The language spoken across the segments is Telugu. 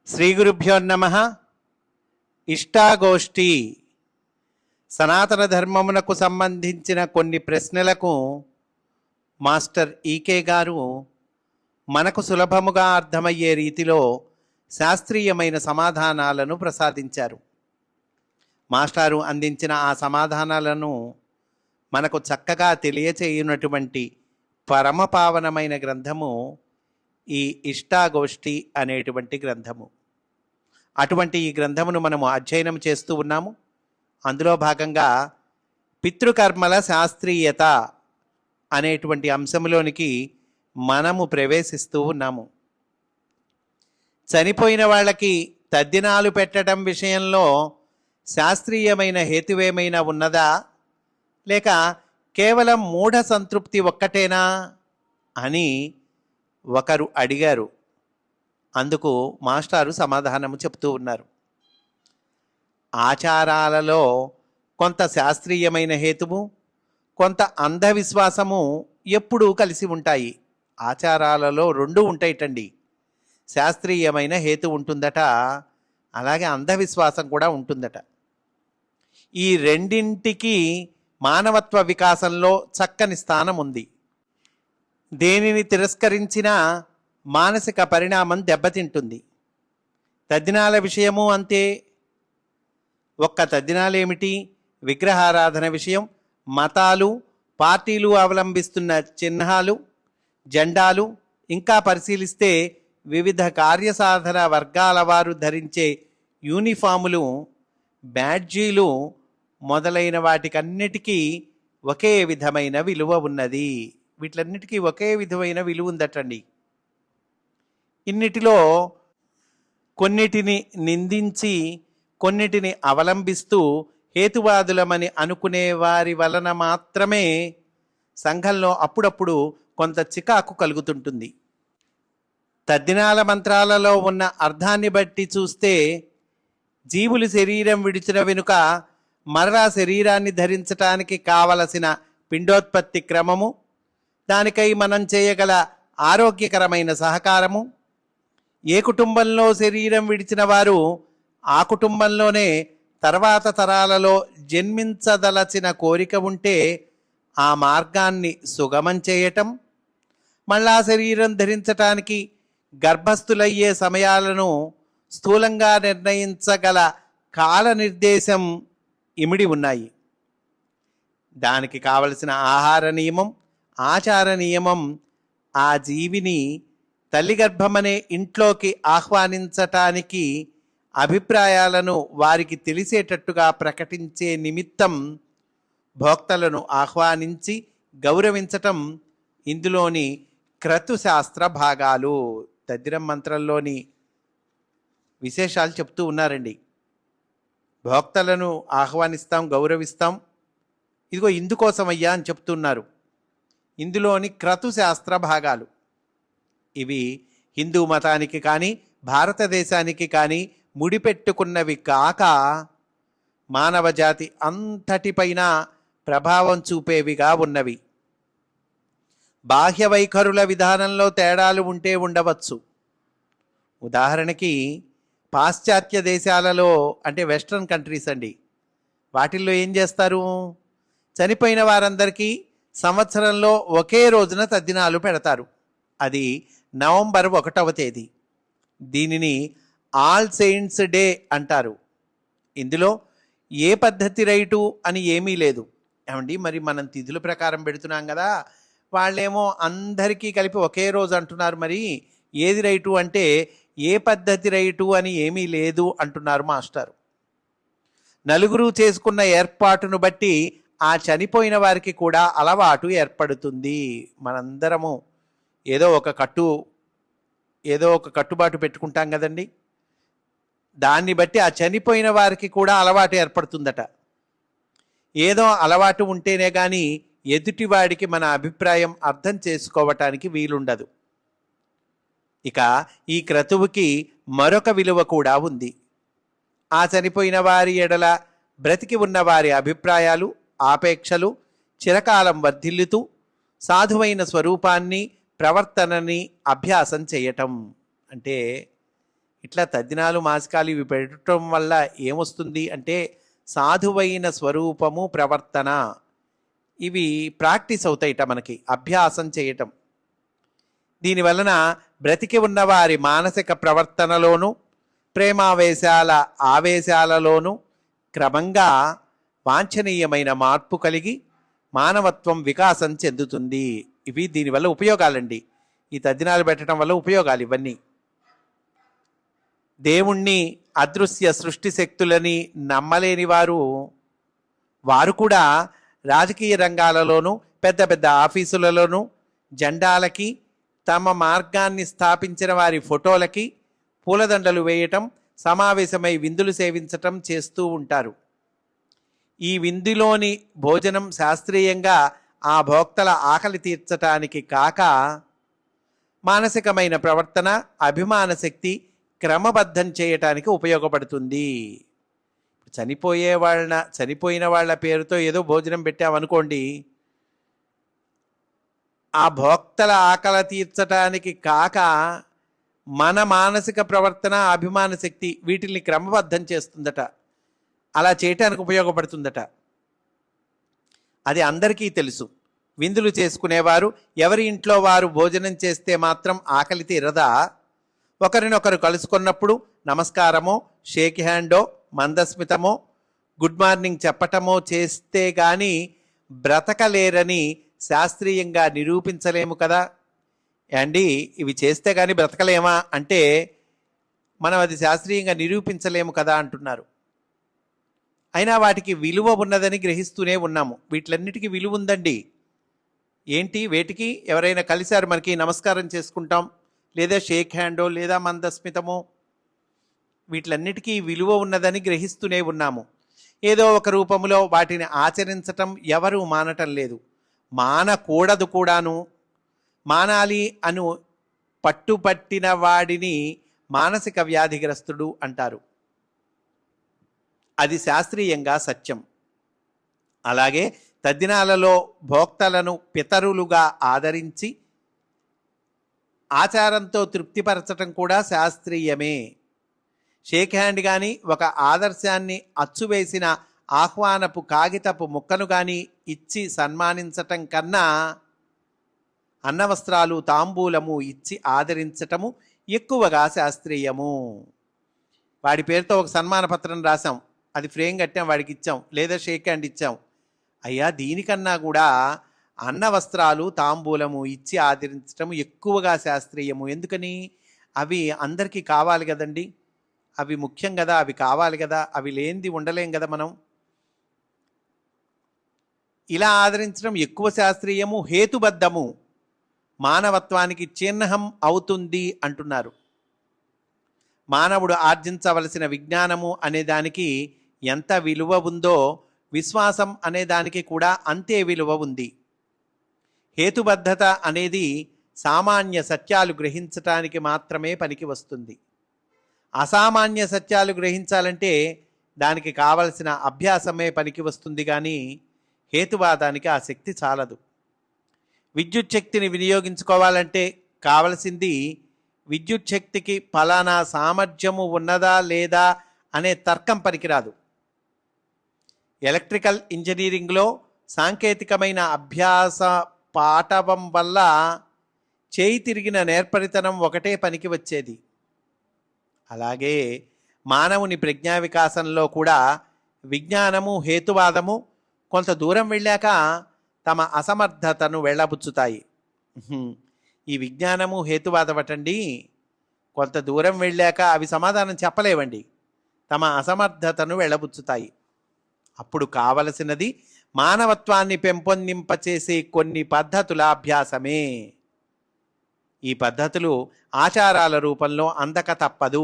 శ్రీ గురుభ్యో నమః. ఇష్టాగోష్ఠి సనాతన ధర్మమునకు సంబంధించిన కొన్ని ప్రశ్నలకు మాస్టర్ ఈకే గారు మనకు సులభముగా అర్థమయ్యే రీతిలో శాస్త్రీయమైన సమాధానాలను ప్రసాదించారు. మాస్టారు అందించిన ఆ సమాధానాలను మనకు చక్కగా తెలియచేయునటువంటి పరమపావనమైన గ్రంథము ఈ ఇష్టాగోష్ఠి అనేటువంటి గ్రంథము. అటువంటి ఈ గ్రంథమును మనము అధ్యయనం చేస్తూ ఉన్నాము. అందులో భాగంగా పితృకర్మల శాస్త్రీయత అనేటువంటి అంశంలోనికి మనము ప్రవేశిస్తూ ఉన్నాము. చనిపోయిన వాళ్ళకి తద్దినాలు పెట్టడం విషయంలో శాస్త్రీయమైన హేతువేమైనా ఉన్నదా, లేక కేవలం మూఢ సంతృప్తి ఒక్కటేనా అని ఒకరు అడిగారు. అందుకు మాస్టారు సమాధానము చెప్తూ ఉన్నారు. ఆచారాలలో కొంత శాస్త్రీయమైన హేతువు, కొంత అంధవిశ్వాసము ఎప్పుడూ కలిసి ఉంటాయి. ఆచారాలలో రెండు ఉంటాయిటండి. శాస్త్రీయమైన హేతు ఉంటుందట, అలాగే అంధవిశ్వాసం కూడా ఉంటుందట. ఈ రెండింటికి మానవత్వ వికాసంలో చక్కని స్థానం ఉంది. దేనిని తిరస్కరించినా మానసిక పరిణామం దెబ్బతింటుంది. తద్దినాల విషయము అంతే. ఒక్క తద్దినాలేమిటి, విగ్రహారాధన విషయం, మతాలు, పార్టీలు అవలంబిస్తున్న చిహ్నాలు, జెండాలు, ఇంకా పరిశీలిస్తే వివిధ కార్యసాధన వర్గాల వారు ధరించే యూనిఫాములు, బ్యాడ్జీలు మొదలైన వాటికన్నిటికీ ఒకే విధమైన విలువ ఉన్నది. వీటిలన్నిటికీ ఒకే విధమైన విలువ ఉందటండి. ఇన్నిటిలో కొన్నిటిని నిందించి కొన్నిటిని అవలంబిస్తూ హేతువాదులమని అనుకునే వారి వలన మాత్రమే సంఘంలో అప్పుడప్పుడు కొంత చికాకు కలుగుతుంటుంది. తద్దినాల మంత్రాలలో ఉన్న అర్థాన్ని బట్టి చూస్తే జీవులు శరీరం విడిచిన వెనుక మరలా శరీరాన్ని ధరించటానికి కావలసిన పిండోత్పత్తి క్రమము, దానికై మనం చేయగల ఆరోగ్యకరమైన సహకారము, ఏ కుటుంబంలో శరీరం విడిచిన వారు ఆ కుటుంబంలోనే తర్వాత తరాలలో జన్మించదలచిన కోరిక ఉంటే ఆ మార్గాన్ని సుగమం చేయటం, మళ్ళా శరీరం ధరించటానికి గర్భస్థులయ్యే సమయాలను స్థూలంగా నిర్ణయించగల కాల నిర్దేశం ఇమిడి ఉన్నాయి. దానికి కావలసిన ఆహార నియమం, ఆచార నియమం ఆ జీవిని తల్లి గర్భమనే ఇంట్లోకి ఆహ్వానించటానికి అభిప్రాయాలను వారికి తెలిసేటట్టుగా ప్రకటించే నిమిత్తం భోక్తలను ఆహ్వానించి గౌరవించటం ఇందులోని క్రతుశాస్త్ర భాగాలు. తద్దినం మంత్రంలోని విశేషాలు చెప్తూ ఉన్నారండి. భోక్తలను ఆహ్వానిస్తాం, గౌరవిస్తాం, ఇదిగో ఇందుకోసమయ్యా అని చెప్తున్నారు. ఇందులోని క్రతుశాస్త్ర భాగాలు ఇవి హిందూ మతానికి కానీ భారతదేశానికి కానీ ముడిపెట్టుకున్నవి కాక మానవ జాతి అంతటిపైన ప్రభావం చూపేవిగా ఉన్నవి. బాహ్య వైఖరుల విధానంలో తేడాలు ఉంటే ఉండవచ్చు. ఉదాహరణకి పాశ్చాత్య దేశాలలో, అంటే వెస్ట్రన్ కంట్రీస్ అండి, వాటిల్లో ఏం చేస్తారు, చనిపోయిన వారందరికీ సంవత్సరంలో ఒకే రోజున తద్దినాలు పెడతారు. అది నవంబర్ 1వ తేదీ. దీనిని ఆల్ సెయింట్స్ డే అంటారు. ఇందులో ఏ పద్ధతి రైటు అని ఏమీ లేదు. ఏమండి, మరి మనం తిథుల ప్రకారం పెడుతున్నాం కదా, వాళ్ళేమో అందరికీ కలిపి ఒకే రోజు అంటున్నారు, మరి ఏది రైటు అంటే ఏ పద్ధతి రైటు అని ఏమీ లేదు అంటున్నారు మాస్టారు. నలుగురు చేసుకున్న ఏర్పాటును బట్టి ఆ చనిపోయిన వారికి కూడా అలవాటు ఏర్పడుతుంది. మనందరము ఏదో ఒక కట్టుబాటు పెట్టుకుంటాం కదండి, దాన్ని బట్టి ఆ చనిపోయిన వారికి కూడా అలవాటు ఏర్పడుతుందట. ఏదో అలవాటు ఉంటేనే కానీ ఎదుటివాడికి మన అభిప్రాయం అర్థం చేసుకోవటానికి వీలుండదు. ఇక ఈ క్రతువుకి మరొక విలువ కూడా ఉంది. ఆ చనిపోయిన వారి ఎడల బ్రతికి ఉన్న వారి అభిప్రాయాలు, ఆపేక్షలు చిరకాలం వర్ధిల్లుతూ సాధువైన స్వరూపాన్ని, ప్రవర్తనని అభ్యాసం చేయటం. అంటే ఇట్లా తద్దినాలు మాసికాలు ఇవి పెట్టడం వల్ల ఏమొస్తుంది అంటే సాధువైన స్వరూపము ప్రవర్తన ఇవి ప్రాక్టీస్ అవుతాయిట, మనకి అభ్యాసం చేయటం. దీనివలన బ్రతికి ఉన్న వారి మానసిక ప్రవర్తనలోనూ ఆవేశాలలోనూ క్రమంగా వాంఛనీయమైన మార్పు కలిగి మానవత్వం వికాసం చెందుతుంది. ఇవి దీనివల్ల ఉపయోగాలండి. ఈ తద్దినాలు పెట్టడం వల్ల ఉపయోగాలు ఇవన్నీ. దేవుణ్ణి, అదృశ్య సృష్టి శక్తులని నమ్మలేని వారు కూడా రాజకీయ రంగాలలోనూ పెద్ద పెద్ద ఆఫీసులలోనూ జెండాలకి, తమ మార్గాన్ని స్థాపించిన వారి ఫోటోలకి పూలదండలు వేయటం, సమావేశమై విందులు సేవించటం చేస్తూ ఉంటారు. ఈ విందులోని భోజనం శాస్త్రీయంగా ఆ భోక్తల ఆకలి తీర్చటానికి కాక మానసికమైన ప్రవర్తన, అభిమాన శక్తి క్రమబద్ధం చేయటానికి ఉపయోగపడుతుంది. చనిపోయిన వాళ్ళ పేరుతో ఏదో భోజనం పెట్టామనుకోండి, ఆ భోక్తల ఆకలి తీర్చటానికి కాక మన మానసిక ప్రవర్తన, అభిమాన శక్తి వీటిల్ని క్రమబద్ధం చేస్తుందట. అలా చేయటానికి ఉపయోగపడుతుందట. అది అందరికీ తెలుసు. విందులు చేసుకునేవారు ఎవరి ఇంట్లో వారు భోజనం చేస్తే మాత్రం ఆకలి తీరదా? ఒకరినొకరు కలుసుకున్నప్పుడు నమస్కారమో, షేక్ హ్యాండో, మందస్మితమో, గుడ్ మార్నింగ్ చెప్పటమో చేస్తే గాని బ్రతకలేరని శాస్త్రీయంగా నిరూపించలేము కదా అండి. ఇవి చేస్తే కానీ బ్రతకలేమా అంటే మనం అది శాస్త్రీయంగా నిరూపించలేము కదా అంటున్నారు. అయినా వాటికి విలువ ఉన్నదని గ్రహిస్తూనే ఉన్నాము. వీటిలన్నిటికీ విలువ ఉందండి. ఏంటి వేటికి? ఎవరైనా కలిశారు మనకి, నమస్కారం చేసుకుంటాం, లేదా షేక్ హ్యాండో, లేదా మందస్మితమో, వీటిలన్నిటికీ విలువ ఉన్నదని గ్రహిస్తూనే ఉన్నాము. ఏదో ఒక రూపంలో వాటిని ఆచరించటం ఎవరూ మానటం లేదు, మానకూడదు కూడాను. మానాలి అను పట్టుపట్టిన వాడిని మానసిక వ్యాధిగ్రస్తుడు అంటారు. అది శాస్త్రీయంగా సత్యం. అలాగే తద్దినాలలో భోక్తలను పితరులుగా ఆదరించి ఆచారంతో తృప్తిపరచటం కూడా శాస్త్రీయమే. షేక్ హ్యాండ్ కానీ, ఒక ఆదర్శాన్ని అచ్చువేసిన ఆహ్వానపు కాగితపు ముక్కను కానీ ఇచ్చి సన్మానించటం కన్నా అన్నవస్త్రాలు, తాంబూలము ఇచ్చి ఆదరించటము ఎక్కువగా శాస్త్రీయము. వాడి పేరుతో ఒక సన్మాన పత్రం రాసాం, అది ఫ్రేమ్ కట్టాం, వాడికి ఇచ్చాం, లేదా షేక్ హ్యాండ్ ఇచ్చాం. అయ్యా, దీనికన్నా కూడా అన్నవస్త్రాలు, తాంబూలము ఇచ్చి ఆదరించటము ఎక్కువగా శాస్త్రీయము. ఎందుకని? అవి అందరికీ కావాలి కదండి, అవి ముఖ్యం కదా, అవి కావాలి కదా, అవి లేనిది ఉండలేం కదా మనం. ఇలా ఆదరించడం ఎక్కువ శాస్త్రీయము, హేతుబద్ధము, మానవత్వానికి చిహ్నం అవుతుంది అంటున్నారు. మానవుడు ఆర్జించవలసిన విజ్ఞానము అనే దానికి ఎంత విలువ ఉందో విశ్వాసం అనే దానికి కూడా అంతే విలువ ఉంది. హేతుబద్ధత అనేది సామాన్య సత్యాలు గ్రహించటానికి మాత్రమే పనికి వస్తుంది. అసామాన్య సత్యాలు గ్రహించాలంటే దానికి కావలసిన అభ్యాసమే పనికి వస్తుంది, కానీ హేతువాదానికి ఆ శక్తి చాలదు. విద్యుత్ శక్తిని వినియోగించుకోవాలంటే కావలసింది విద్యుత్ శక్తికి ఫలానా సామర్థ్యము ఉన్నదా లేదా అనే తర్కం పనికిరాదు. ఎలక్ట్రికల్ ఇంజనీరింగ్లో సాంకేతికమైన అభ్యాస పాఠవం వల్ల చేయి తిరిగిన నేర్పరితనం ఒకటే పనికి వచ్చేది. అలాగే మానవుని ప్రజ్ఞా వికాసంలో కూడా విజ్ఞానము, హేతువాదము కొంత దూరం వెళ్ళాక తమ అసమర్థతను వెళ్ళబుచ్చుతాయి. ఈ విజ్ఞానము, హేతువాదమటండి, కొంత దూరం వెళ్ళాక అవి సమాధానం చెప్పలేవండి, తమ అసమర్థతను వెళ్ళబుచ్చుతాయి. అప్పుడు కావలసినది మానవత్వాన్ని పెంపొందింపచేసే కొన్ని పద్ధతుల అభ్యాసమే. ఈ పద్ధతులు ఆచారాల రూపంలో అందక తప్పదు.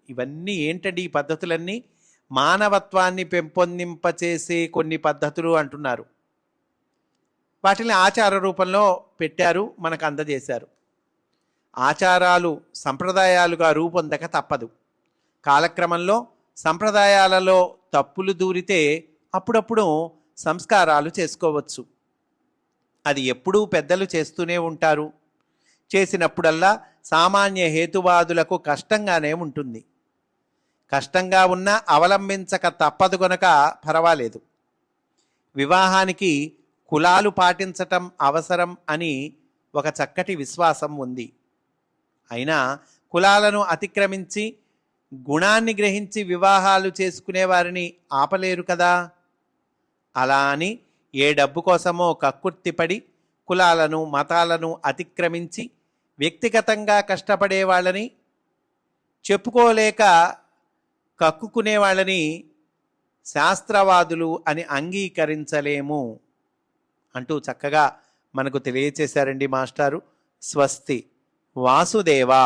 ఇవన్నీ ఏంటండి ఈ పద్ధతులన్నీ? మానవత్వాన్ని పెంపొందింపచేసే కొన్ని పద్ధతులు అంటున్నారు. వాటిని ఆచార రూపంలో పెట్టారు, మనకు అందజేశారు. ఆచారాలు సంప్రదాయాలుగా రూపొందక తప్పదు. కాలక్రమంలో సంప్రదాయాలలో తప్పులు దూరితే అప్పుడప్పుడు సంస్కారాలు చేసుకోవచ్చు. అది ఎప్పుడూ పెద్దలు చేస్తూనే ఉంటారు. చేసినప్పుడల్లా సామాన్య హేతువాదులకు కష్టంగానే ఉంటుంది. కష్టంగా ఉన్నా అవలంబించక తప్పదు గనుక పర్వాలేదు. వివాహానికి కులాలు పాటించటం అవసరం అని ఒక చక్కటి విశ్వాసం ఉంది. అయినా కులాలను అతిక్రమించి గుణాన్ని గ్రహించి వివాహాలు చేసుకునే వారిని ఆపలేరు కదా. అలా అని ఏ డబ్బు కోసమో కక్కుర్తిపడి కులాలను మతాలను అతిక్రమించి వ్యక్తిగతంగా కష్టపడే వాళ్ళని, చెప్పుకోలేక కక్కుకునే వాళ్ళని శాస్త్రవాదులు అని అంగీకరించలేము అంటూ చక్కగా మనకు తెలియచేశారండి మాస్టారు. స్వస్తి. వాసుదేవా.